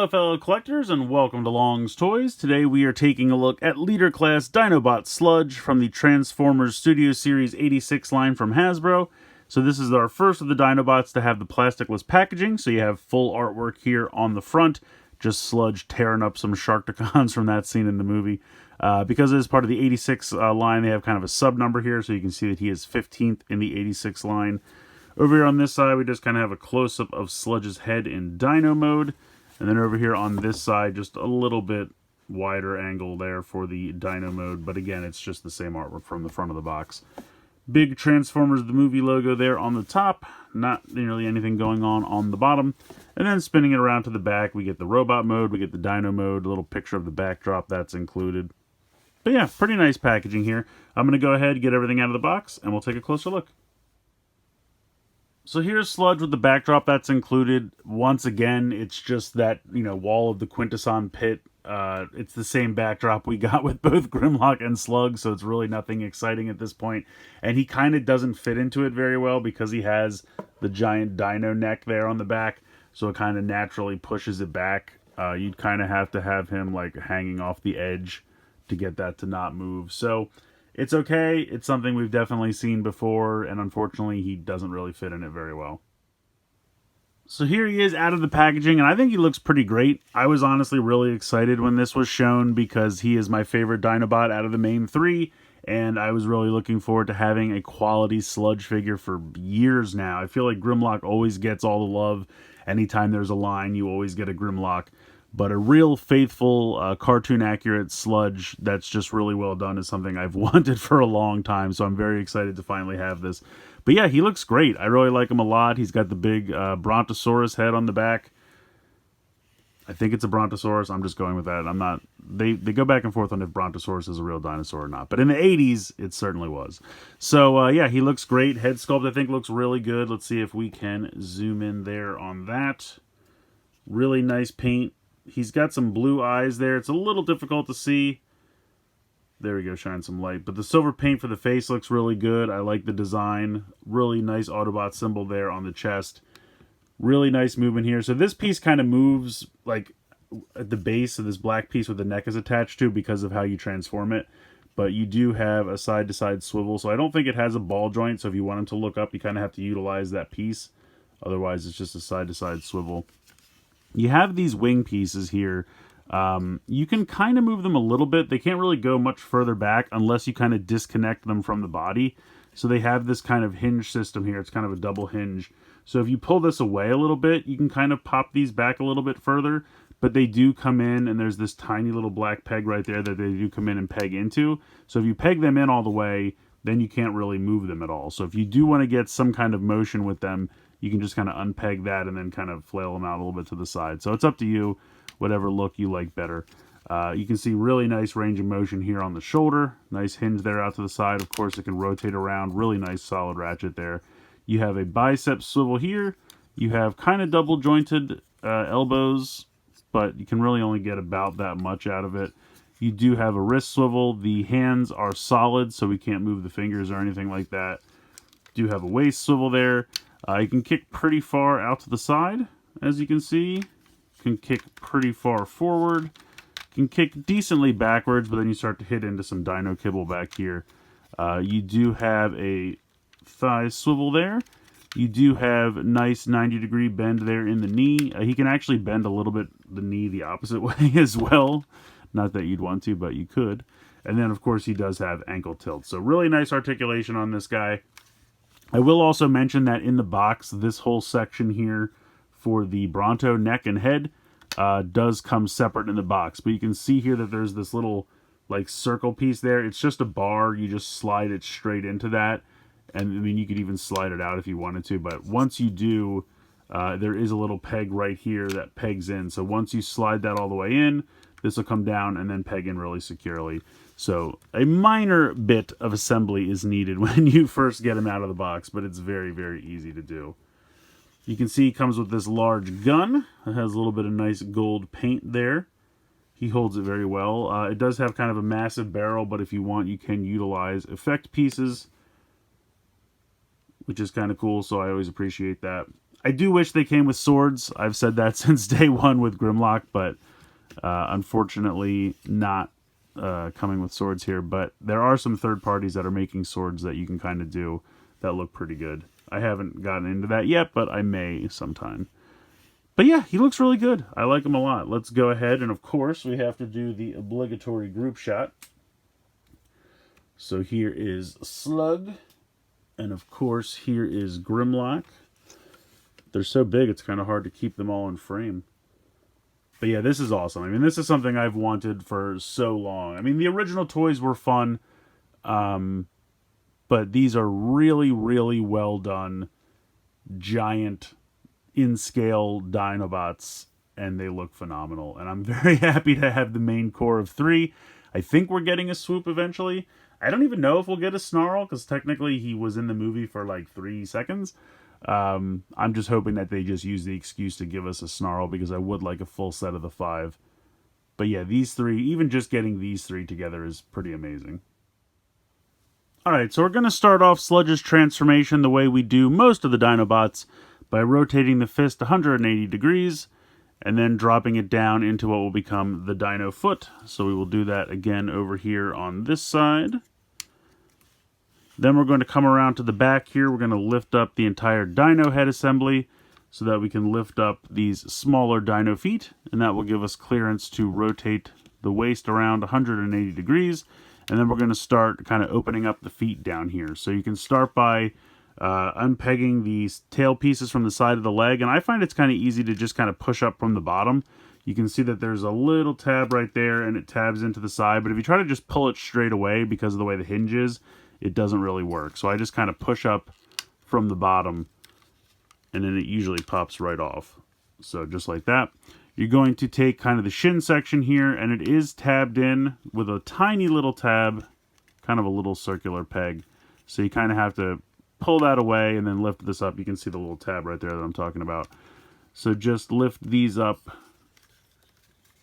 Hello fellow collectors and welcome to Long's Toys. Today we are taking a look at Leader Class Dinobot Sludge from the Transformers Studio Series 86 line from Hasbro. So this is our first of the Dinobots to have the plasticless packaging, so you have full artwork here on the front. Just Sludge tearing up some Sharkticons from that scene in the movie. Because it is part of the 86 line, they have kind of a sub number here, so you can see that he is 15th in the 86 line. Over here on this side, we just kind of have a close-up of Sludge's head in Dino Mode. And then over here on this side, just a little bit wider angle there for the Dino Mode. But again, it's just the same artwork from the front of the box. Big Transformers the movie logo there on the top. Not nearly anything going on the bottom. And then spinning it around to the back, we get the Robot Mode, we get the Dino Mode, a little picture of the backdrop that's included. But yeah, pretty nice packaging here. I'm going to go ahead, get everything out of the box, and we'll take a closer look. So here's Sludge with the backdrop that's included. Once again, it's just that, wall of the Quintesson pit. It's the same backdrop we got with both Grimlock and Slug, so it's really nothing exciting at this point. And he kind of doesn't fit into it very well because he has the giant dino neck there on the back, so it kind of naturally pushes it back. You'd kind of have to have him like hanging off the edge to get that to not move. So it's okay. It's something we've definitely seen before, and unfortunately, he doesn't really fit in it very well. So here he is out of the packaging, and I think he looks pretty great. I was honestly really excited when this was shown because he is my favorite Dinobot out of the main three, and I was really looking forward to having a quality Sludge figure for years now. I feel like Grimlock always gets all the love. Anytime there's a line, you always get a Grimlock. But a real faithful, cartoon-accurate Sludge that's just really well done is something I've wanted for a long time, so I'm very excited to finally have this. But yeah, he looks great. I really like him a lot. He's got the big Brontosaurus head on the back. I think it's a Brontosaurus. I'm just going with that. I'm not... They go back and forth on if Brontosaurus is a real dinosaur or not. But in the 80s, it certainly was. So, yeah, he looks great. Head sculpt, I think, looks really good. Let's see if we can zoom in there on that. Really nice paint. He's got some blue eyes there. It's a little difficult to see. There we go, shine some light. But the silver paint for the face looks really good. I like the design. Really nice Autobot symbol there on the chest. Really nice movement here. So this piece kind of moves like at the base of this black piece where the neck is attached to because of how you transform it. But you do have a side-to-side swivel. So I don't think it has a ball joint. So if you want him to look up, you kind of have to utilize that piece. Otherwise, it's just a side-to-side swivel. You have these wing pieces here. You can kind of move them a little bit. They can't really go much further back unless you kind of disconnect them from the body. So they have this kind of hinge system here. It's kind of a double hinge. So if you pull this away a little bit, you can kind of pop these back a little bit further. But they do come in, and there's this tiny little black peg right there that they do come in and peg into. So if you peg them in all the way, then you can't really move them at all. So if you do want to get some kind of motion with them, you can just kind of unpeg that and then kind of flail them out a little bit to the side. So it's up to you, whatever look you like better. You can see really nice range of motion here on the shoulder. Nice hinge there out to the side. Of course, it can rotate around. Really nice solid ratchet there. You have a bicep swivel here. You have kind of double jointed elbows, but you can really only get about that much out of it. You do have a wrist swivel. The hands are solid, so we can't move the fingers or anything like that. Do have a waist swivel there. You can kick pretty far out to the side, as you can see. Can kick pretty far forward. Can kick decently backwards, but then you start to hit into some dino kibble back here. You do have a thigh swivel there. You do have nice 90-degree bend there in the knee. He can actually bend a little bit the knee the opposite way as well. Not that you'd want to, but you could. And then, of course, he does have ankle tilt. So really nice articulation on this guy. I will also mention that in the box, this whole section here for the Bronto neck and head does come separate in the box. But you can see here that there's this little like circle piece there. It's just a bar. You just slide it straight into that. And I mean, you could even slide it out if you wanted to. But once you do, there is a little peg right here that pegs in. So once you slide that all the way in, this will come down and then peg in really securely. So a minor bit of assembly is needed when you first get him out of the box, but it's very, very easy to do. You can see he comes with this large gun. It has a little bit of nice gold paint there. He holds it very well. It does have kind of a massive barrel, but if you want, you can utilize effect pieces, which is kind of cool, so I always appreciate that. I do wish they came with swords. I've said that since day one with Grimlock, but unfortunately not coming with swords here. But there are some third parties that are making swords that you can kind of do that look pretty good. I haven't gotten into that yet, but I may sometime. But yeah, he looks really good. I like him a lot. Let's go ahead, and of course we have to do the obligatory group shot. So here is Slug, and of course here is Grimlock. They're so big it's kind of hard to keep them all in frame. But yeah, this is awesome. I mean, this is something I've wanted for so long. I mean, the original toys were fun, but these are really, really well done, giant, in-scale Dinobots, and they look phenomenal. And I'm very happy to have the main core of 3. I think we're getting a Swoop eventually. I don't even know if we'll get a Snarl, because technically he was in the movie for like 3 seconds. I'm just hoping that they just use the excuse to give us a Snarl, because I would like a full set of the 5. But yeah, these 3, even just getting these 3 together is pretty amazing. Alright, so we're going to start off Sludge's transformation the way we do most of the Dinobots, by rotating the fist 180 degrees, and then dropping it down into what will become the Dino Foot. So we will do that again over here on this side. Then we're going to come around to the back here. We're going to lift up the entire Dino head assembly so that we can lift up these smaller Dino feet, and that will give us clearance to rotate the waist around 180 degrees. And then we're going to start kind of opening up the feet down here. So you can start by unpegging these tail pieces from the side of the leg, and I find it's kind of easy to just kind of push up from the bottom. You can see that there's a little tab right there, and it tabs into the side, but if you try to just pull it straight away because of the way the hinge is, it doesn't really work. So I just kind of push up from the bottom, and then it usually pops right off. So just like that. You're going to take kind of the shin section here, and it is tabbed in with a tiny little tab, kind of a little circular peg. So you kind of have to pull that away and then lift this up. You can see the little tab right there that I'm talking about. So just lift these up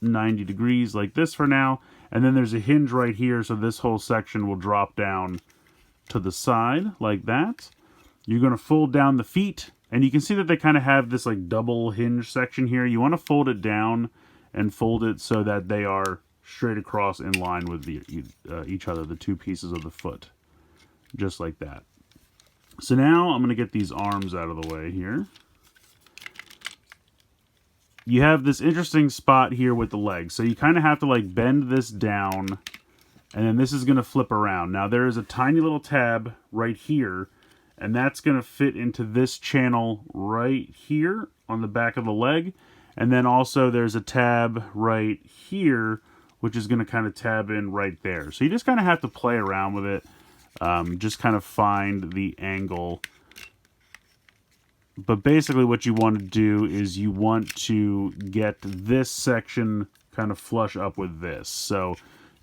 90 degrees like this for now. And then there's a hinge right here, so this whole section will drop down to the side like that. You're going to fold down the feet, and you can see that they kind of have this like double hinge section here. You want to fold it down and fold it so that they are straight across in line with each other, the two pieces of the foot. Just like that. So now I'm going to get these arms out of the way here. You have this interesting spot here with the legs. So you kind of have to like bend this down, and then this is going to flip around. Now there is a tiny little tab right here, and that's going to fit into this channel right here on the back of the leg. And then also there's a tab right here, which is going to kind of tab in right there. So you just kind of have to play around with it. Just kind of find the angle. But basically what you want to do is you want to get this section kind of flush up with this. So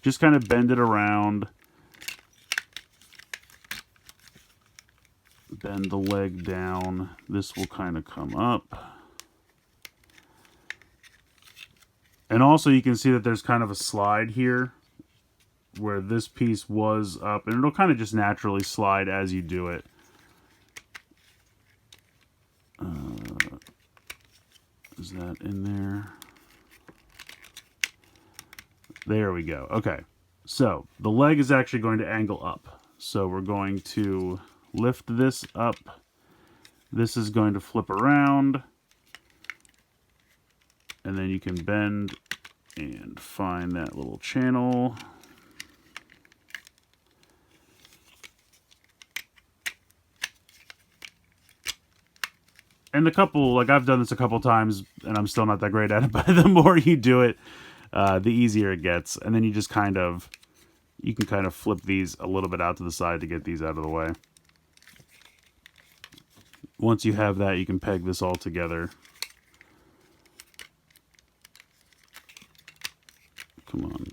just kind of bend it around. Bend the leg down. This will kind of come up. And also you can see that there's kind of a slide here where this piece was up, and it'll kind of just naturally slide as you do it. Is that in there? There we go. Okay, so the leg is actually going to angle up. So we're going to lift this up. This is going to flip around, and then you can bend and find that little channel. And I've done this a couple times, and I'm still not that great at it, but the more you do it, the easier it gets. And then you just you can kind of flip these a little bit out to the side to get these out of the way. Once you have that, you can peg this all together. Come on,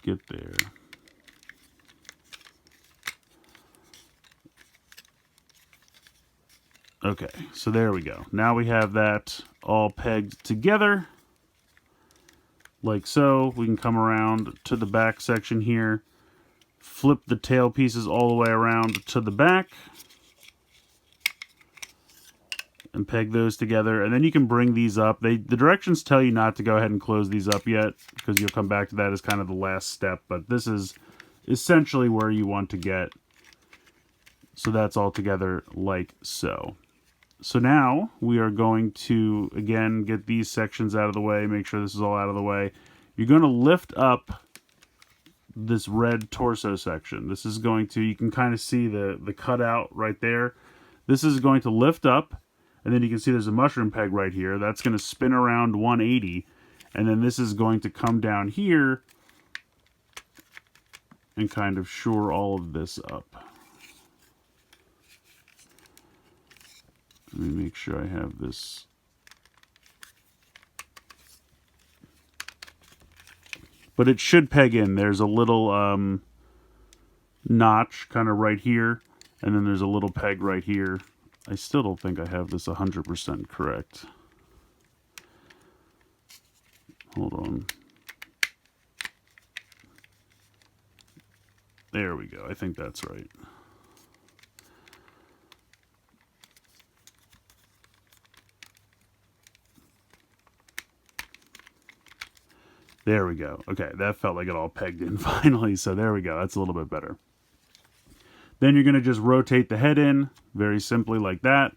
get there. Okay, so there we go. Now we have that all pegged together, like so. We can come around to the back section here, flip the tail pieces all the way around to the back, and peg those together. And then you can bring these up. The directions tell you not to go ahead and close these up yet, because you'll come back to that as kind of the last step. But this is essentially where you want to get. So that's all together like so. So now we are going to, again, get these sections out of the way, make sure this is all out of the way. You're going to lift up this red torso section. This is going to, you can kind of see the cutout right there. This is going to lift up, and then you can see there's a mushroom peg right here. That's going to spin around 180, and then this is going to come down here and kind of shore all of this up. Let me make sure I have this. But it should peg in. There's a little notch kind of right here, and then there's a little peg right here. I still don't think I have this 100% correct. Hold on. There we go. I think that's right. There we go. Okay, that felt like it all pegged in finally, so there we go. That's a little bit better. Then you're going to just rotate the head in, very simply like that.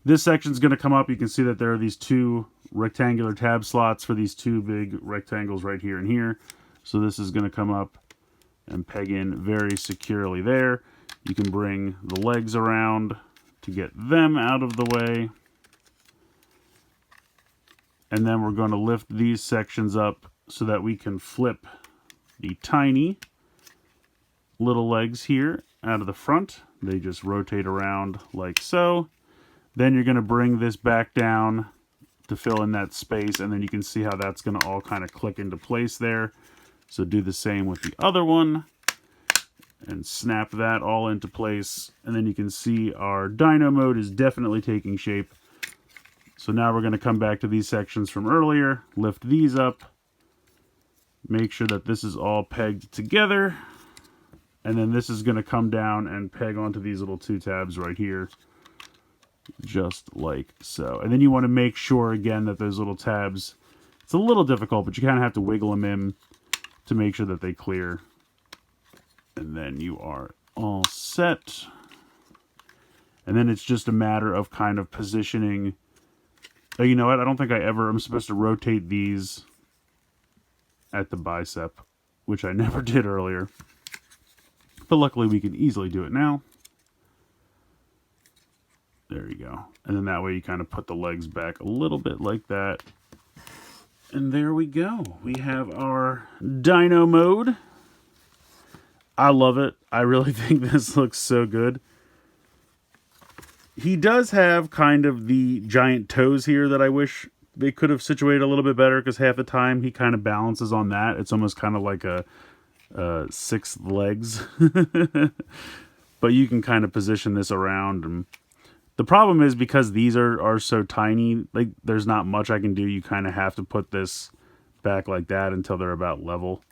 This section's going to come up. You can see that there are these two rectangular tab slots for these two big rectangles right here and here. So this is going to come up and peg in very securely there. You can bring the legs around to get them out of the way. And then we're going to lift these sections up so that we can flip the tiny little legs here out of the front. They just rotate around like so. Then you're going to bring this back down to fill in that space, and then you can see how that's going to all kind of click into place there. So do the same with the other one and snap that all into place. And then you can see our Dino Mode is definitely taking shape. So now we're going to come back to these sections from earlier, lift these up, make sure that this is all pegged together, and then this is going to come down and peg onto these little two tabs right here, just like so. And then you want to make sure, again, that those little tabs, it's a little difficult, but you kind of have to wiggle them in to make sure that they clear. And then you are all set. And then it's just a matter of kind of positioning. Oh, you know what? I don't think I'm supposed to rotate these at the bicep, which I never did earlier. But luckily we can easily do it now. There you go. And then that way you kind of put the legs back a little bit like that. And there we go. We have our Dino Mode. I love it. I really think this looks so good. He does have kind of the giant toes here that I wish they could have situated a little bit better, because half the time he kind of balances on that. It's almost kind of like a six legs. But you can kind of position this around. And the problem is, because these are so tiny, like there's not much I can do. You kind of have to put this back like that until they're about level.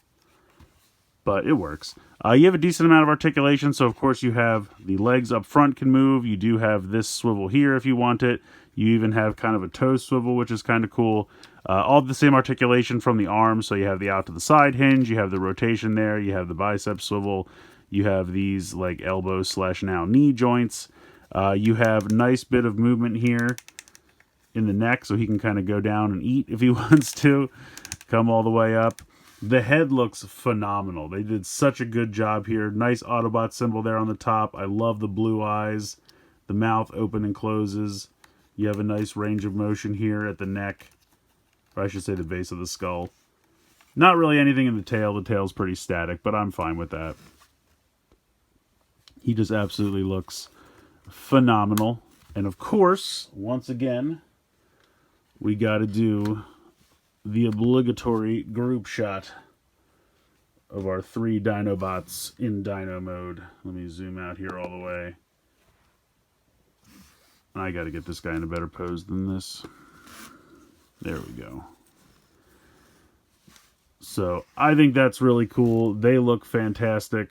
But it works. You have a decent amount of articulation, so of course you have the legs up front can move. You do have this swivel here if you want it. You even have kind of a toe swivel, which is kind of cool. All the same articulation from the arms, so you have the out to the side hinge, you have the rotation there, you have the bicep swivel, you have these like elbow / now knee joints. You have nice bit of movement here in the neck, so he can kind of go down and eat if he wants to, come all the way up. The head looks phenomenal. They did such a good job here. Nice Autobot symbol there on the top. I love the blue eyes. The mouth open and closes. You have a nice range of motion here at the neck. Or I should say the base of the skull. Not really anything in the tail. The tail's pretty static, but I'm fine with that. He just absolutely looks phenomenal. And of course, once again, we got to do the obligatory group shot of our 3 Dinobots in Dino Mode. Let me zoom out here all the way. I got to get this guy in a better pose than this. There we go. So I think that's really cool. They look fantastic.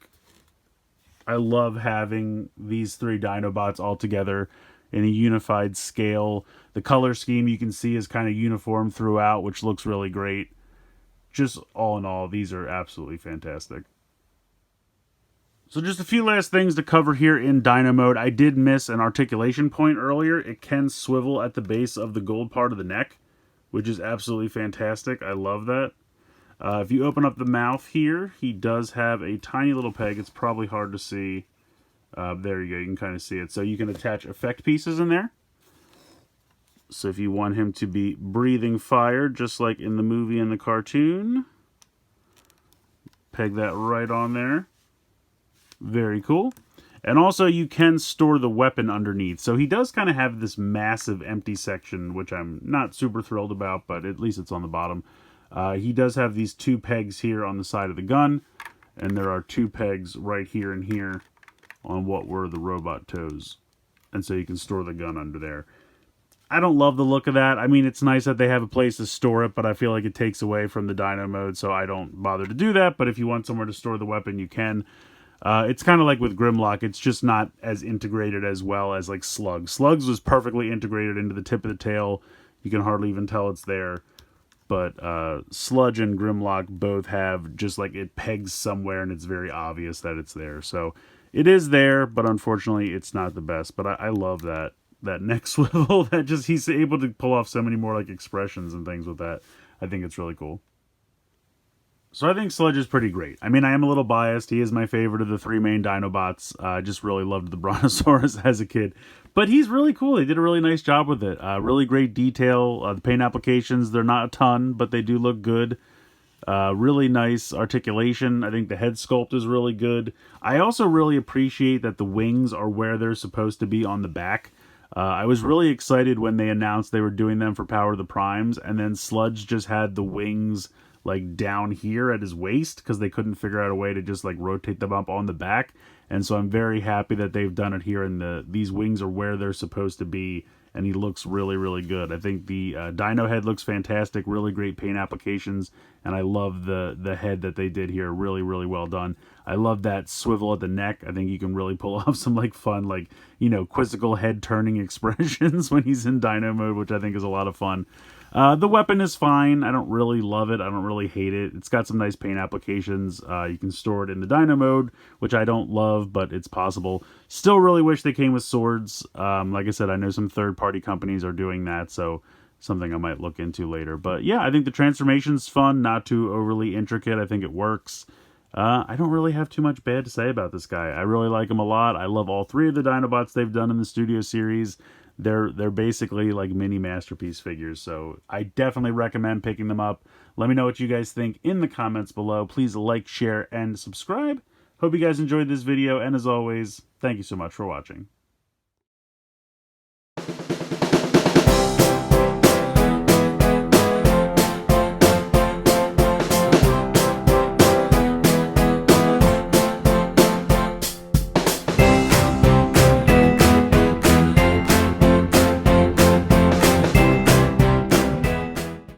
I love having these 3 Dinobots all together in a unified scale. The color scheme you can see is kind of uniform throughout, which looks really great. Just all in all, these are absolutely fantastic. So just a few last things to cover here in Dino Mode. I did miss an articulation point earlier. It can swivel at the base of the gold part of the neck, which is absolutely fantastic. I love that. If you open up the mouth here, he does have a tiny little peg. It's probably hard to see. There you go. You can kind of see it. So you can attach effect pieces in there. So if you want him to be breathing fire, just like in the movie and the cartoon, peg that right on there. Very cool. And also you can store the weapon underneath. So he does kind of have this massive empty section, which I'm not super thrilled about, but at least it's on the bottom. He does have these 2 pegs here on the side of the gun, and there are 2 pegs right here and here on what were the robot toes. And so you can store the gun under there. I don't love the look of that. I mean, it's nice that they have a place to store it, but I feel like it takes away from the Dino Mode, so I don't bother to do that. But if you want somewhere to store the weapon, you can. It's kind of like with Grimlock. It's just not as integrated as well as like Slugs. Slugs was perfectly integrated into the tip of the tail. You can hardly even tell it's there. But Sludge and Grimlock both have just like it pegs somewhere and it's very obvious that it's there. So it is there, but unfortunately it's not the best. But I love that neck swivel. That just he's able to pull off so many more like expressions and things with that. I think it's really cool. So I think Sludge is pretty great. I mean, I am a little biased. He is my favorite of the 3 main Dinobots. I just really loved the Brontosaurus as a kid. But he's really cool. They did a really nice job with it. Really great detail. The paint applications, they're not a ton, but they do look good. Really nice articulation. I think the head sculpt is really good. I also really appreciate that the wings are where they're supposed to be on the back. I was really excited when they announced they were doing them for Power of the Primes, and then Sludge just had the wings like down here at his waist because they couldn't figure out a way to just like rotate them up on the back. And so I'm very happy that they've done it here, and these wings are where they're supposed to be, and he looks really, really good. I think the dino head looks fantastic, really great paint applications, and I love the head that they did here. Really, really well done. I love that swivel at the neck. I think you can really pull off some like fun, like, you know, quizzical head turning expressions when he's in Dino Mode, which I think is a lot of fun. The weapon is fine. I don't really love it. I don't really hate it. It's got some nice paint applications. You can store it in the Dino Mode, which I don't love, but it's possible. Still really wish they came with swords. Like I said, I know some third-party companies are doing that, so something I might look into later. But yeah, I think the transformation's fun, not too overly intricate. I think it works. I don't really have too much bad to say about this guy. I really like him a lot. I love all 3 of the Dinobots they've done in the Studio Series. They're basically like mini masterpiece figures, so I definitely recommend picking them up. Let me know what you guys think in the comments below. Please like, share, and subscribe. Hope you guys enjoyed this video, and as always, thank you so much for watching.